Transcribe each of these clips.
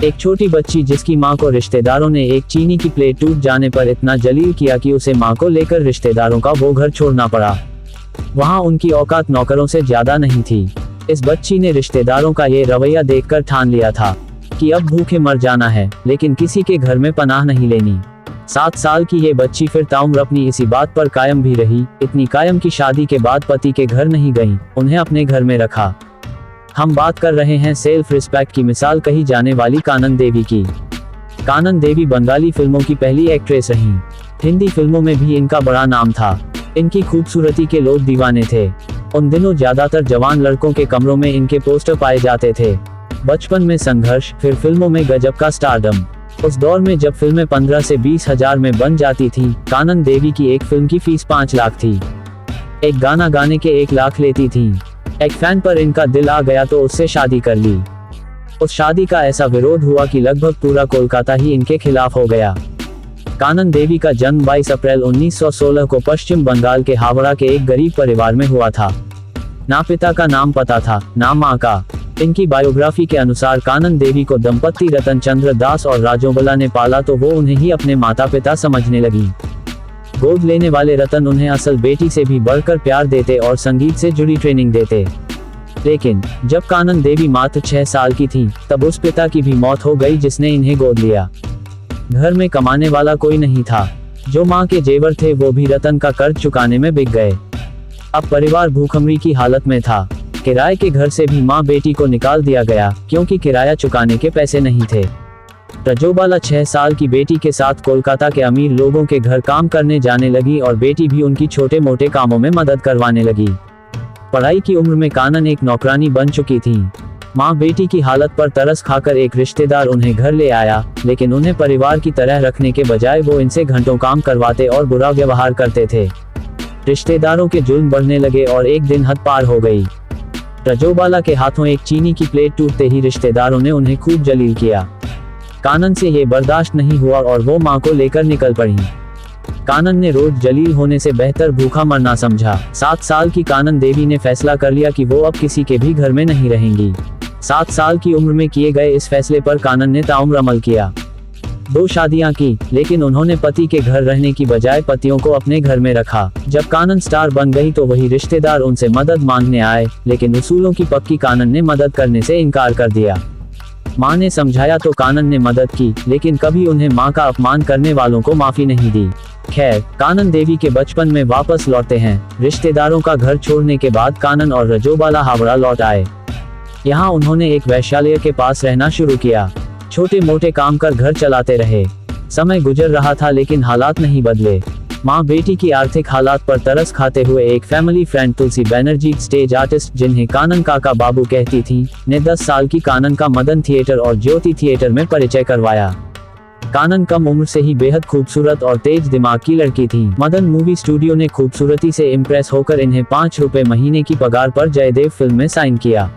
एक छोटी बच्ची जिसकी मां को रिश्तेदारों ने एक चीनी की प्लेट टूट जाने पर इतना जलील किया कि उसे मां को लेकर रिश्तेदारों का वो घर छोड़ना पड़ा। वहां उनकी औकात नौकरों से ज्यादा नहीं थी। इस बच्ची ने रिश्तेदारों का ये रवैया देखकर ठान लिया था कि अब भूखे मर जाना है, लेकिन किसी के घर में पनाह नहीं लेनी। 7 साल की ये बच्ची फिर ताउम्र अपनी इसी बात पर कायम भी रही, इतनी कायम की शादी के बाद पति के घर नहीं गई, उन्हें अपने घर में रखा। हम बात कर रहे हैं सेल्फ रिस्पेक्ट की मिसाल कही जाने वाली कानन देवी की। कानन देवी बंगाली फिल्मों की पहली एक्ट्रेस रहीं। हिंदी फिल्मों में भी इनका बड़ा नाम था। इनकी खूबसूरती के लोग दीवाने थे। उन दिनों ज्यादातर जवान लड़कों के कमरों में इनके पोस्टर पाए जाते थे। बचपन में संघर्ष, फिर फिल्मों में गजब का स्टारडम। उस दौर में जब फिल्में 15 से 20 हजार में बन जाती थी, कानन देवी की एक फिल्म की फीस 5 लाख थी। एक गाना गाने के 1 लाख लेती थी। एक फैन पर इनका दिल आ गया तो उससे शादी कर ली। उस शादी का ऐसा विरोध हुआ कि लगभग पूरा कोलकाता ही इनके खिलाफ हो गया। कानन देवी का जन्म 22 अप्रैल 1916 को पश्चिम बंगाल के हावड़ा के एक गरीब परिवार में हुआ था। ना पिता का नाम पता था, ना माँ का। इनकी बायोग्राफी के अनुसार कानन देवी को दंपति रतन चंद्र दास और राजोबला ने पाला तो वो उन्हें ही अपने माता पिता समझने लगी। गोद लेने वाले रतन उन्हें असल बेटी से भी बढ़कर प्यार देते और संगीत से जुड़ी ट्रेनिंग देते। लेकिन जब कानन देवी मात्र 6 साल की थी, तब उस पिता की भी मौत हो गई जिसने इन्हें गोद लिया। घर में कमाने वाला कोई नहीं था। जो माँ के जेवर थे वो भी रतन का कर्ज चुकाने में बिक गए। अब परिवार भूखमरी की हालत में था। किराए के घर से भी माँ बेटी को निकाल दिया गया क्योंकि किराया चुकाने के पैसे नहीं थे। रजोबाला 6 साल की बेटी के साथ कोलकाता के अमीर लोगों के घर काम करने जाने लगी और बेटी भी उनकी छोटे मोटे कामों में मदद करवाने लगी। पढ़ाई की उम्र में कानन एक नौकरानी बन चुकी थी। माँ बेटी की हालत पर तरस खाकर एक रिश्तेदार उन्हें घर ले आया, लेकिन उन्हें परिवार की तरह रखने के बजाय वो इनसे घंटों काम करवाते और बुरा व्यवहार करते थे। रिश्तेदारों के जुल्म बढ़ने लगे और एक दिन हद पार हो गई। रजोबाला के हाथों एक चीनी की प्लेट टूटते ही रिश्तेदारों ने उन्हें खूब जलील किया। कानन से ये बर्दाश्त नहीं हुआ और वो माँ को लेकर निकल पड़ी। कानन ने रोज जलील होने से बेहतर भूखा मरना समझा। 7 साल की कानन देवी ने फैसला कर लिया कि वो अब किसी के भी घर में नहीं रहेंगी। 7 साल की उम्र में किए गए इस फैसले पर कानन ने ताउम्र अमल किया। 2 शादियां की, लेकिन उन्होंने पति के घर रहने की बजाय पतियों को अपने घर में रखा। जब कानन स्टार बन गई तो वही रिश्तेदार उनसे मदद मांगने आए, लेकिन उसूलों की पक्की कानन ने मदद करने से इनकार कर दिया। माँ ने समझाया तो कानन ने मदद की, लेकिन कभी उन्हें माँ का अपमान करने वालों को माफी नहीं दी। खैर, कानन देवी के बचपन में वापस लौटते हैं। रिश्तेदारों का घर छोड़ने के बाद कानन और रजोबाला हावड़ा लौट आए। यहाँ उन्होंने एक वैश्यालय के पास रहना शुरू किया। छोटे मोटे काम कर घर चलाते रहे। समय गुजर रहा था लेकिन हालात नहीं बदले। माँ बेटी की आर्थिक हालात पर तरस खाते हुए एक फैमिली फ्रेंड तुलसी बैनर्जी, स्टेज आर्टिस्ट जिन्हें कानन काका बाबू कहती थी, ने 10 साल की कानन का मदन थिएटर और ज्योति थिएटर में परिचय करवाया। कानन कम उम्र से ही बेहद खूबसूरत और तेज दिमाग की लड़की थी। मदन मूवी स्टूडियो ने खूबसूरती से इम्प्रेस होकर इन्हें 5 रुपए महीने की पगार पर जयदेव फिल्म में साइन किया।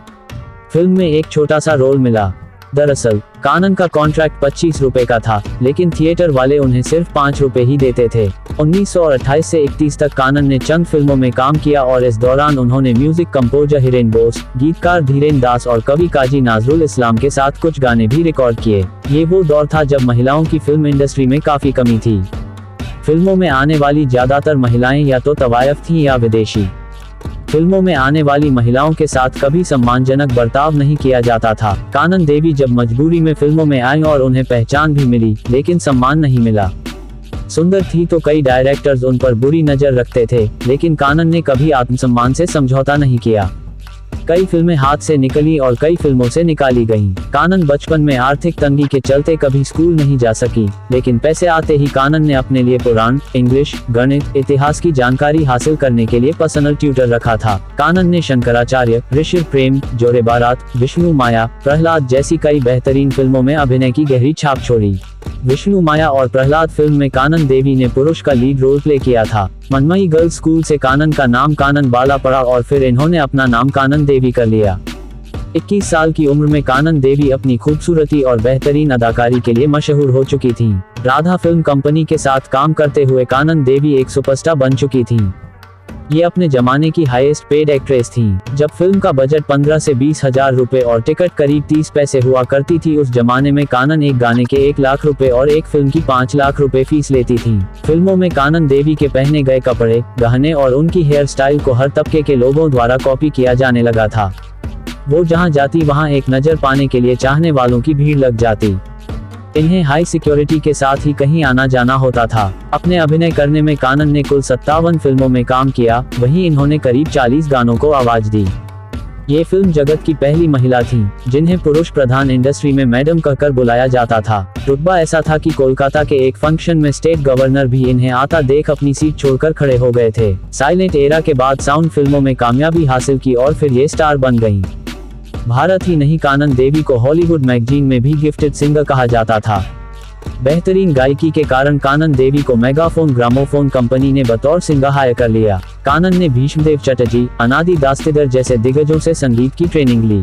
फिल्म में एक छोटा सा रोल मिला। दरअसल कानन का कॉन्ट्रैक्ट 25 रुपए का था, लेकिन थिएटर वाले उन्हें सिर्फ 5 रुपए ही देते थे। 1928 से 31 तक कानन ने चंद फिल्मों में काम किया और इस दौरान उन्होंने म्यूजिक कंपोजर हिरेन बोस, गीतकार धीरेन दास और कवि काजी नजरुल इस्लाम के साथ कुछ गाने भी रिकॉर्ड किए। ये वो दौर था जब महिलाओं की फिल्म इंडस्ट्री में काफी कमी थी। फिल्मों में आने वाली ज्यादातर महिलाएं या तो तवायफ थीं या विदेशी। फिल्मों में आने वाली महिलाओं के साथ कभी सम्मानजनक बर्ताव नहीं किया जाता था। कानन देवी जब मजबूरी में फिल्मों में आई और उन्हें पहचान भी मिली, लेकिन सम्मान नहीं मिला। सुंदर थी तो कई डायरेक्टर्स उन पर बुरी नजर रखते थे, लेकिन कानन ने कभी आत्मसम्मान से समझौता नहीं किया। कई फिल्में हाथ से निकली और कई फिल्मों से निकाली गईं। कानन बचपन में आर्थिक तंगी के चलते कभी स्कूल नहीं जा सकी, लेकिन पैसे आते ही कानन ने अपने लिए पुराण, इंग्लिश, गणित, इतिहास की जानकारी हासिल करने के लिए पर्सनल ट्यूटर रखा था। कानन ने शंकराचार्य, ऋषि प्रेम, जोरे बारात, विष्णु माया, प्रहलाद जैसी कई बेहतरीन फिल्मों में अभिनय की गहरी छाप छोड़ी। विष्णु माया और प्रहलाद फिल्म में कानन देवी ने पुरुष का लीड रोल प्ले किया था। मनमई गर्ल्स स्कूल से कानन का नाम कानन बाला पड़ा और फिर इन्होंने अपना नाम कानन देवी कर लिया। 21 साल की उम्र में कानन देवी अपनी खूबसूरती और बेहतरीन अदाकारी के लिए मशहूर हो चुकी थीं। राधा फिल्म कंपनी के साथ काम करते हुए कानन देवी एक सुपरस्टार बन चुकी थीं। ये अपने जमाने की हाईएस्ट पेड एक्ट्रेस थीं। जब फिल्म का बजट 15 से 20 हजार रुपए और टिकट करीब 30 पैसे हुआ करती थी, उस जमाने में कानन एक गाने के 1 लाख रुपए और एक फिल्म की 5 लाख रुपए फीस लेती थीं। फिल्मों में कानन देवी के पहने गए कपड़े, गहने और उनकी हेयर स्टाइल को हर तबके के लोगों द्वारा कॉपी किया जाने लगा था। वो जहाँ जाती वहाँ एक नज़र पाने के लिए चाहने वालों की भीड़ लग जाती। इन्हें हाई सिक्योरिटी के साथ ही कहीं आना जाना होता था। अपने अभिनय करने में कानन ने कुल 57 फिल्मों में काम किया, वहीं इन्होंने करीब 40 गानों को आवाज दी। ये फिल्म जगत की पहली महिला थी जिन्हें पुरुष प्रधान इंडस्ट्री में मैडम कहकर बुलाया जाता था। रुतबा ऐसा था कि कोलकाता के एक फंक्शन में स्टेट गवर्नर भी इन्हें आता देख अपनी सीट छोड़कर खड़े हो गए थे। साइलेंट एरा के बाद साउंड फिल्मों में कामयाबी हासिल की और फिर ये स्टार बन गईं। भारत ही नहीं, कानन देवी को हॉलीवुड मैगजीन में भी गिफ्टेड सिंगर कहा जाता था। बेहतरीन गायकी के कारण कानन देवी को मेगाफोन ग्रामोफोन कंपनी ने बतौर सिंगर हायर कर लिया। कानन ने भीष्मदेव चटर्जी, अनादि दासतीधर जैसे दिग्गजों से संगीत की ट्रेनिंग ली।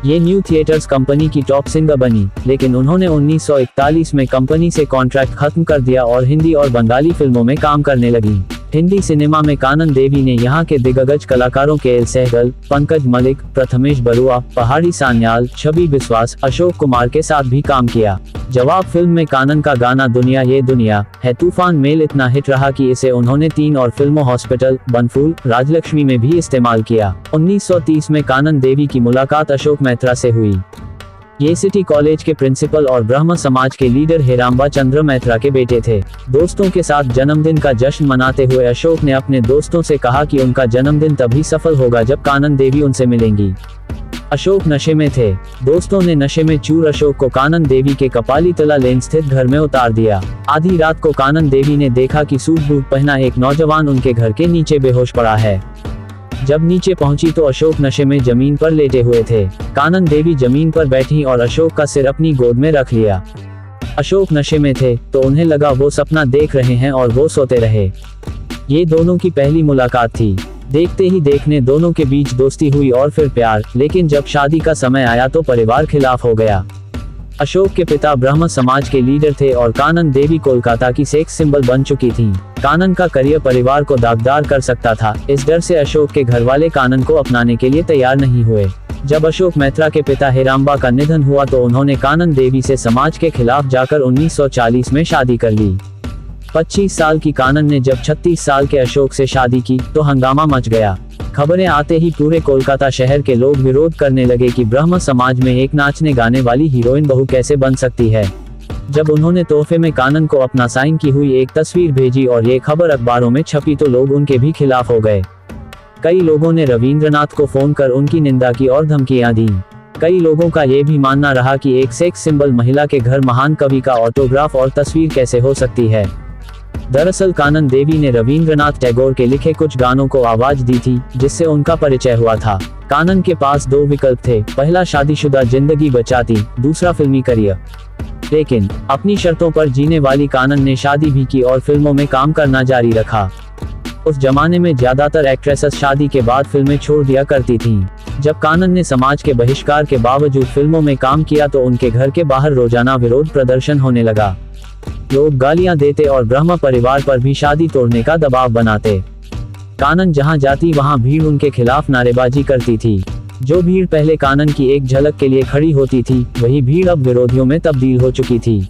ये न्यू थिएटर्स कंपनी की टॉप सिंगर बनी, लेकिन उन्होंने 1941 में कंपनी से कॉन्ट्रैक्ट खत्म कर दिया और हिंदी और बंगाली फिल्मों में काम करने लगी। हिंदी सिनेमा में कानन देवी ने यहाँ के दिग्गज कलाकारों के एल सहगल, पंकज मलिक, प्रथमेश बरुआ, पहाड़ी सान्याल, छवि बिस्वास, अशोक कुमार के साथ भी काम किया। जवाब फिल्म में कानन का गाना दुनिया ये दुनिया है तूफान मेल इतना हिट रहा कि इसे उन्होंने 3 और फिल्मों हॉस्पिटल, बनफूल, राजलक्ष्मी में भी इस्तेमाल किया। 1930 में कानन देवी की मुलाकात अशोक मैत्रा से हुई। ये सिटी कॉलेज के प्रिंसिपल और ब्रह्म समाज के लीडर हेराम्बा चंद्र मैत्रा के बेटे थे। दोस्तों के साथ जन्मदिन का जश्न मनाते हुए अशोक ने अपने दोस्तों से कहा कि उनका जन्मदिन तभी सफल होगा जब कानन देवी उनसे मिलेंगी। अशोक नशे में थे। दोस्तों ने नशे में चूर अशोक को कानन देवी के कपालीतला लेन स्थित घर में उतार दिया। आधी रात को कानन देवी ने देखा कि सूट बूट पहना एक नौजवान उनके घर के नीचे बेहोश पड़ा है। जब नीचे पहुंची तो अशोक नशे में जमीन पर लेटे हुए थे। कानन देवी जमीन पर बैठी और अशोक का सिर अपनी गोद में रख लिया। अशोक नशे में थे तो उन्हें लगा वो सपना देख रहे हैं और वो सोते रहे। ये दोनों की पहली मुलाकात थी। देखते ही देखने दोनों के बीच दोस्ती हुई और फिर प्यार, लेकिन जब शादी का समय आया तो परिवार खिलाफ हो गया। अशोक के पिता ब्रह्म समाज के लीडर थे और कानन देवी कोलकाता की सेक्स सिंबल बन चुकी थीं। कानन का करियर परिवार को दागदार कर सकता था। इस डर से अशोक के घरवाले कानन को अपनाने के लिए तैयार नहीं हुए। जब अशोक मैत्रा के पिता हेराम्बा का निधन हुआ तो उन्होंने कानन देवी से समाज के खिलाफ जाकर 1940 में शादी कर ली। 25 साल की कानन ने जब 36 साल के अशोक से शादी की तो हंगामा मच गया। खबरें आते ही पूरे कोलकाता शहर के लोग विरोध करने लगे कि ब्रह्म समाज में एक नाचने गाने वाली हीरोइन बहू कैसे बन सकती है। जब उन्होंने तोहफे में कानन को अपना साइन की हुई एक तस्वीर भेजी और ये खबर अखबारों में छपी तो लोग उनके भी खिलाफ हो गए। कई लोगों ने रविंद्रनाथ को फोन कर उनकी निंदा की और धमकियां दी। कई लोगों का ये भी मानना रहा कि एक सेक्स सिंबल महिला के घर महान कवि का ऑटोग्राफ और तस्वीर कैसे हो सकती है। दरअसल कानन देवी ने रविंद्रनाथ टैगोर के लिखे कुछ गानों को आवाज दी थी, जिससे उनका परिचय हुआ था। कानन के पास 2 विकल्प थे, पहला शादीशुदा जिंदगी बचाती, दूसरा फिल्मी करियर। लेकिन अपनी शर्तों पर जीने वाली कानन ने शादी भी की और फिल्मों में काम करना जारी रखा। उस जमाने में ज्यादातर एक्ट्रेसेस शादी के बाद फिल्में छोड़ दिया करती थीं। जब कानन ने समाज के बहिष्कार के बावजूद फिल्मों में काम किया तो उनके घर के बाहर रोजाना विरोध प्रदर्शन होने लगा। लोग गालियां देते और ब्रह्म परिवार पर भी शादी तोड़ने का दबाव बनाते। कानन जहां जाती वहां भीड़ उनके खिलाफ नारेबाजी करती थी। जो भीड़ पहले कानन की एक झलक के लिए खड़ी होती थी, वही भीड़ अब विरोधियों में तब्दील हो चुकी थी।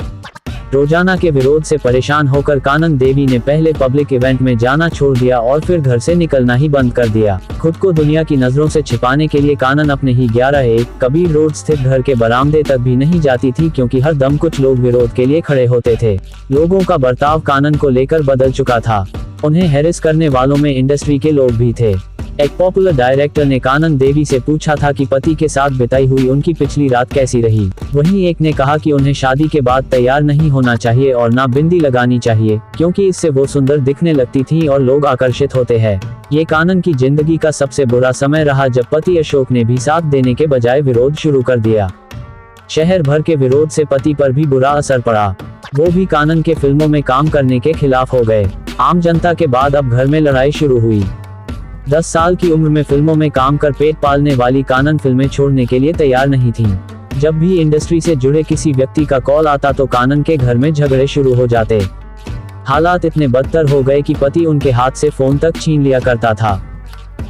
रोजाना के विरोध से परेशान होकर कानन देवी ने पहले पब्लिक इवेंट में जाना छोड़ दिया और फिर घर से निकलना ही बंद कर दिया। खुद को दुनिया की नजरों से छिपाने के लिए कानन अपने ही 11A कबीर रोड स्थित घर के बरामदे तक भी नहीं जाती थी, क्योंकि हर दम कुछ लोग विरोध के लिए खड़े होते थे। लोगों का बर्ताव कानन को लेकर बदल चुका था। उन्हें हैरेस करने वालों में इंडस्ट्री के लोग भी थे। एक पॉपुलर डायरेक्टर ने कानन देवी से पूछा था कि पति के साथ बिताई हुई उनकी पिछली रात कैसी रही। वहीं एक ने कहा कि उन्हें शादी के बाद तैयार नहीं होना चाहिए और ना बिंदी लगानी चाहिए, क्योंकि इससे वो सुंदर दिखने लगती थी और लोग आकर्षित होते हैं। ये कानन की जिंदगी का सबसे बुरा समय रहा जब पति अशोक ने भी साथ देने के बजाय विरोध शुरू कर दिया। शहर भर के विरोध से पति पर भी बुरा असर पड़ा। वो भी कानन के फिल्मों में काम करने के खिलाफ हो गए। आम जनता के बाद अब घर में लड़ाई शुरू हुई। 10 साल की उम्र में फिल्मों में काम कर पेट पालने वाली कानन फिल्में छोड़ने के लिए तैयार नहीं थीं। जब भी इंडस्ट्री से जुड़े किसी व्यक्ति का कॉल आता तो कानन के घर में झगड़े शुरू हो जाते। हालात इतने बदतर हो गए कि पति उनके हाथ से फोन तक छीन लिया करता था।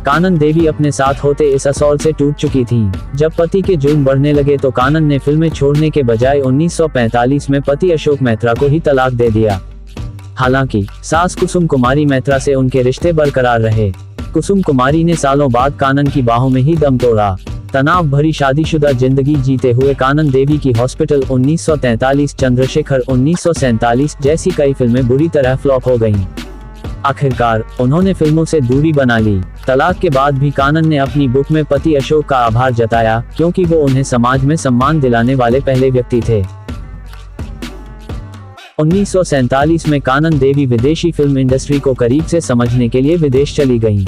कानन देवी अपने साथ होते इस असौल से टूट चुकी थीं। जब पति के जुर्म बढ़ने लगे तो कानन ने फिल्में छोड़ने के बजाय 1945 में पति अशोक मैत्रा को ही तलाक दे दिया। हालांकि सास कुसुम कुमारी मैत्रा से उनके रिश्ते बरकरार रहे। कुसुम कुमारी ने सालों बाद कानन की बाहों में ही दम तोड़ा। तनाव भरी शादीशुदा जिंदगी जीते हुए कानन देवी की हॉस्पिटल 1943, चंद्रशेखर 1947 जैसी कई फिल्में बुरी तरह फ्लॉप हो गईं। आखिरकार उन्होंने फिल्मों से दूरी बना ली। तलाक के बाद भी कानन ने अपनी बुक में पति अशोक का आभार जताया, क्योंकि वो उन्हें समाज में सम्मान दिलाने वाले पहले व्यक्ति थे। 1947 में कानन देवी विदेशी फिल्म इंडस्ट्री को करीब से समझने के लिए विदेश चली गईं।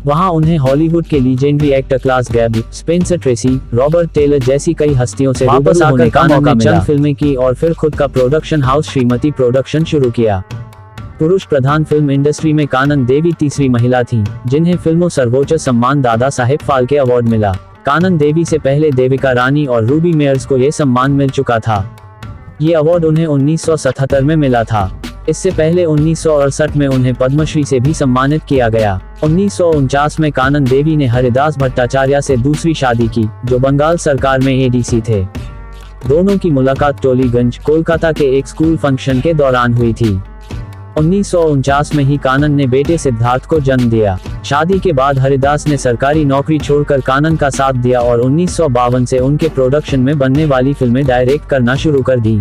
वहां उन्हें हॉलीवुड के लीजेंडरी एक्टर क्लास गैब, स्पेंसर ट्रेसी, रॉबर्ट टेलर जैसी कई हस्तियों से वापस आकर कानन ने चंद फिल्में की और फिर खुद का प्रोडक्शन हाउस श्रीमती प्रोडक्शन शुरू किया। पुरुष प्रधान फिल्म इंडस्ट्री में कानन देवी तीसरी महिला थीं, जिन्हें फिल्मों सर्वोच्च सम्मान दादा साहेब फाल्के अवार्ड मिला। कानन देवी से पहले देविका रानी और रूबी मेयर्स को यह सम्मान मिल चुका था। ये अवार्ड उन्हें 1977 में मिला था। इससे पहले 1968 में उन्हें पद्मश्री से भी सम्मानित किया गया। 1949 में कानन देवी ने हरिदास भट्टाचार्य से दूसरी शादी की, जो बंगाल सरकार में एडीसी थे। दोनों की मुलाकात टोलीगंज, कोलकाता के एक स्कूल फंक्शन के दौरान हुई थी। 1949 में ही कानन ने बेटे सिद्धार्थ को जन्म दिया। शादी के बाद हरिदास ने सरकारी नौकरी छोड़कर कानन का साथ दिया और 1952 से उनके प्रोडक्शन में बनने वाली फिल्में डायरेक्ट करना शुरू कर दी।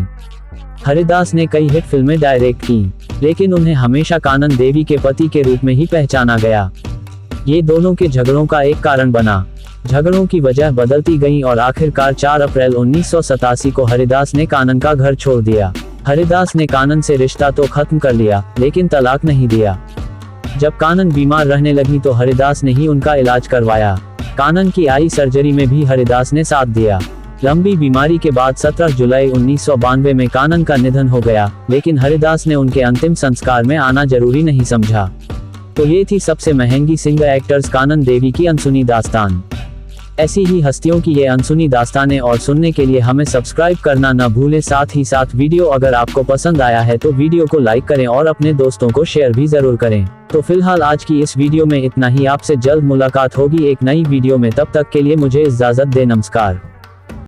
हरिदास ने कई हिट फिल्में डायरेक्ट की, लेकिन उन्हें हमेशा कानन देवी के पति के रूप में ही पहचाना गया। ये दोनों के झगड़ों का एक कारण बना। झगड़ों की वजह बदलती गई और आखिरकार 4 अप्रैल 1987 को हरिदास ने कानन का घर छोड़ दिया। हरिदास ने कानन से रिश्ता तो खत्म कर लिया, लेकिन तलाक नहीं दिया। जब कानन बीमार रहने लगी तो हरिदास ने ही उनका इलाज करवाया। कानन की आई सर्जरी में भी हरिदास ने साथ दिया। लंबी बीमारी के बाद 17 जुलाई 1992 में कानन का निधन हो गया, लेकिन हरिदास ने उनके अंतिम संस्कार में आना जरूरी नहीं समझा। तो ये थी सबसे महंगी सिंगर एक्टर्स कानन देवी की अनसुनी दास्तान। ऐसी ही हस्तियों की ये अनसुनी दास्तानें और सुनने के लिए हमें सब्सक्राइब करना न भूलें। साथ ही साथ वीडियो अगर आपको पसंद आया है तो वीडियो को लाइक करें और अपने दोस्तों को शेयर भी जरूर करें। तो फिलहाल आज की इस वीडियो में इतना ही। आपसे जल्द मुलाकात होगी एक नई वीडियो में। तब तक के लिए मुझे इजाजत दें। नमस्कार।